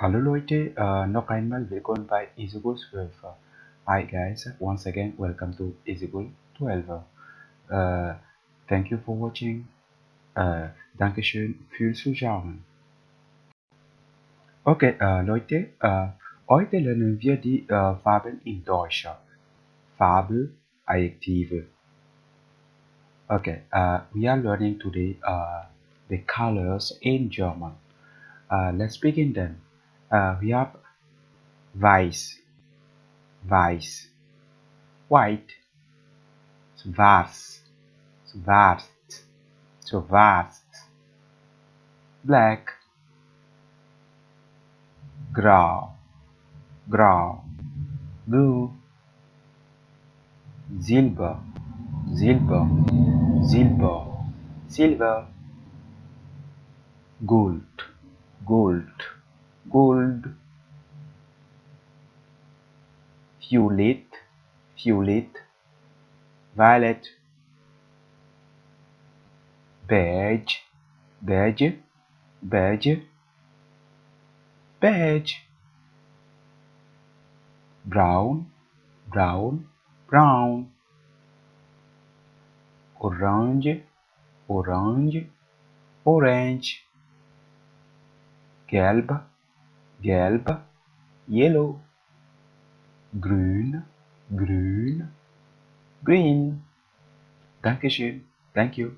Hallo Leute, noch einmal willkommen bei Isabel 12. Hi guys, once again welcome to Isabel 12. Uh, Thank you for watching. Dankeschön fürs Zuschauen. Okay, Leute, heute lernen wir die Farben in Deutsch. Farbe, Adjektive. Okay, we are learning today the colors in German. Let's begin then. We have weiß, weiß, white, schwarz, schwarz, schwarz, black, grau, grau, blue, silber, silber, silber, silver, gold, gold, gold, violet, violet, violet, beige, beige, beige, beige, brown, brown, brown, orange, orange, orange, gelb, gelb, yellow, grün, grün, green. Dankeschön. Thank you.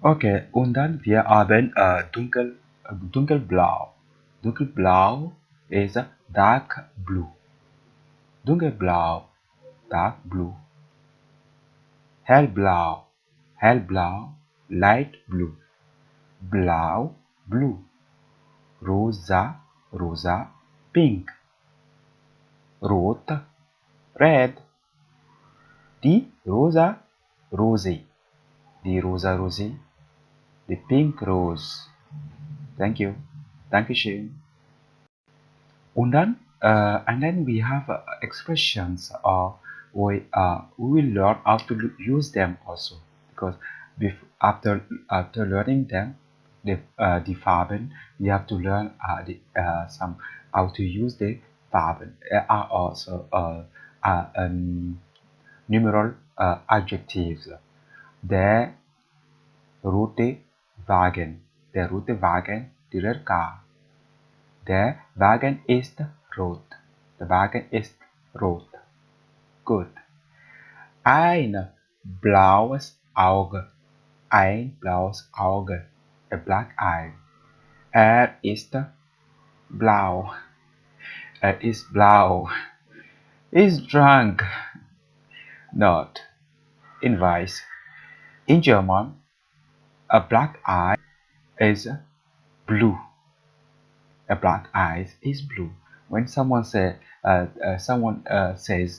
Okay, und dann wir haben dunkelblau. Dunkelblau is dark blue. Dunkelblau, dark blue. Hellblau, hellblau, light blue. Blau, blue. Rosa, rosa, pink. Rot, red. Die rosa Rose. Die rosa Rose. The pink rose. Thank you. Dankeschön. And then we have expressions we will learn how to use them also, because after learning them, the Farben, we have to learn some how to use the Farben. Are also numeral adjectives. Der rote Wagen. Der rote Wagen, der Car. Der Wagen ist rot. Der Wagen ist rot. Gut. Ein blaues Auge. Ein blaues Auge. A black eye. Ist blau. Ist blau. Is drunk. Not. In weiß. In German, a black eye is blue. A black eye is blue. When someone says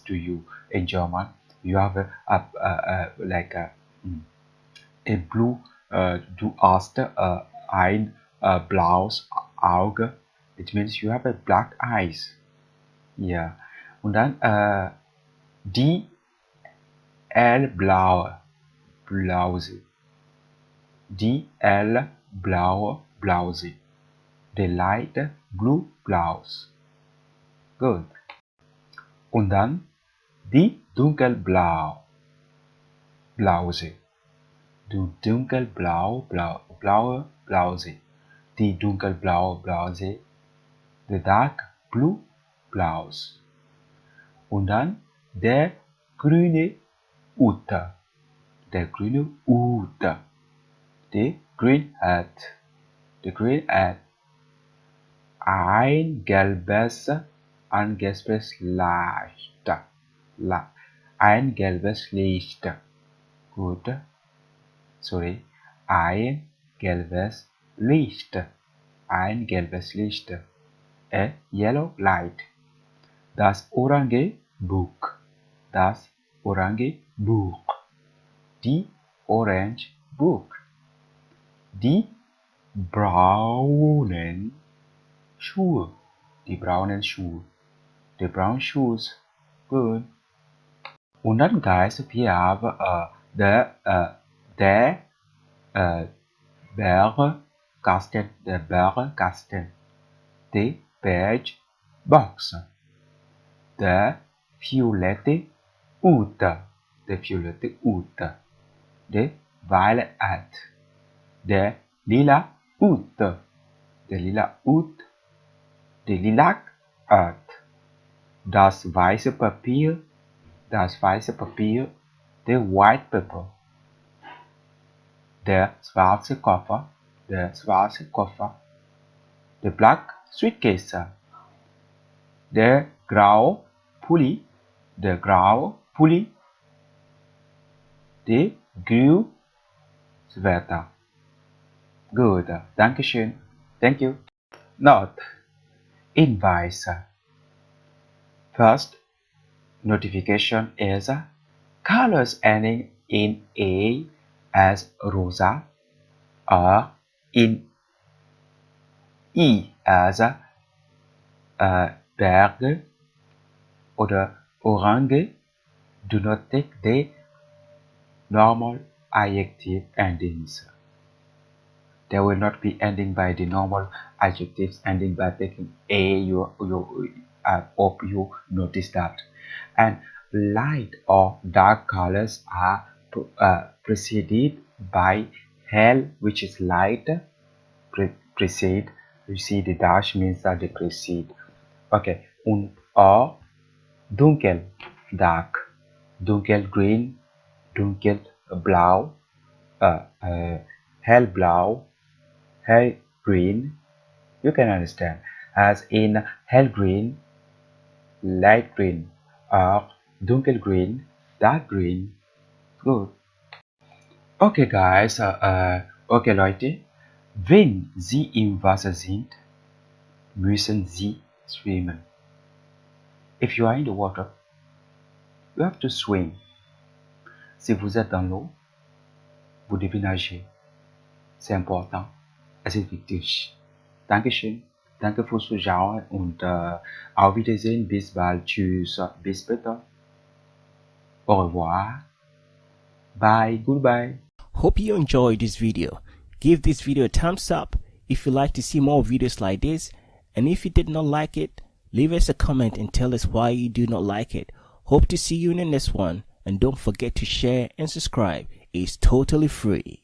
to you in German, you have a blue. Du hast ein blaues Auge. It means you have a black eyes. Yeah. Und dann die hellblaue Bluse. Die hellblaue Bluse. The light blue blouse. Good. Und dann die dunkelblaue Bluse. Die dunkelblaue Bluse. Die dunkelblaue Bluse. The dark blue blouse. Und dann der grüne Hut. Der grüne Hut. The green hat. The green hat. Ein gelbes Licht. Ein gelbes Licht. Gut. Sorry. Ein gelbes Licht. Ein gelbes Licht. A yellow light. Das orange Buch. Das orange Buch. Die orange Buch. Die braunen Schuhe. Die braunen Schuhe. The brown shoes. Good. Und dann, guys, we have the Bergkasten. The Bergkasten. the beige box, the violet wood, the violet wood, the violet, the lila wood, the lila wood, the lilac earth, das weiße Papier, the white paper, der schwarze Koffer, the black suitcase, the graue Pulli, the grüne Sweater. Good, Dankeschön. Thank you. Note: Invites. First notification is colors ending in A as rosa, or in E as berg or orange. Do not take the normal adjective endings. There will not be ending by the normal adjectives ending by taking A. I hope you notice that. And light or dark colors are preceded by hell, which is light. Precede. You see the dash means that they precede. Okay. Or dunkel, dark. Dunkel green, dunkel blau, hellblau, hell green. You can understand, as in hell green, light green, or dunkel green, dark green. Good. Okay, guys. Okay, Leute. Wenn Sie im Wasser sind, müssen Sie schwimmen. If you are in the water, you have to swim. Si vous êtes dans l'eau, vous devez nager. C'est important. Es ist wichtig. Dankeschön. Danke fürs Zuschauen und auf Wiedersehen. Bis bald. Tschüss. Bis später. Au revoir. Bye. Goodbye. Hope you enjoyed this video. Give this video a thumbs up if you like to see more videos like this. And if you did not like it, leave us a comment and tell us why you do not like it. Hope to see you in the next one. And don't forget to share and subscribe. It's totally free.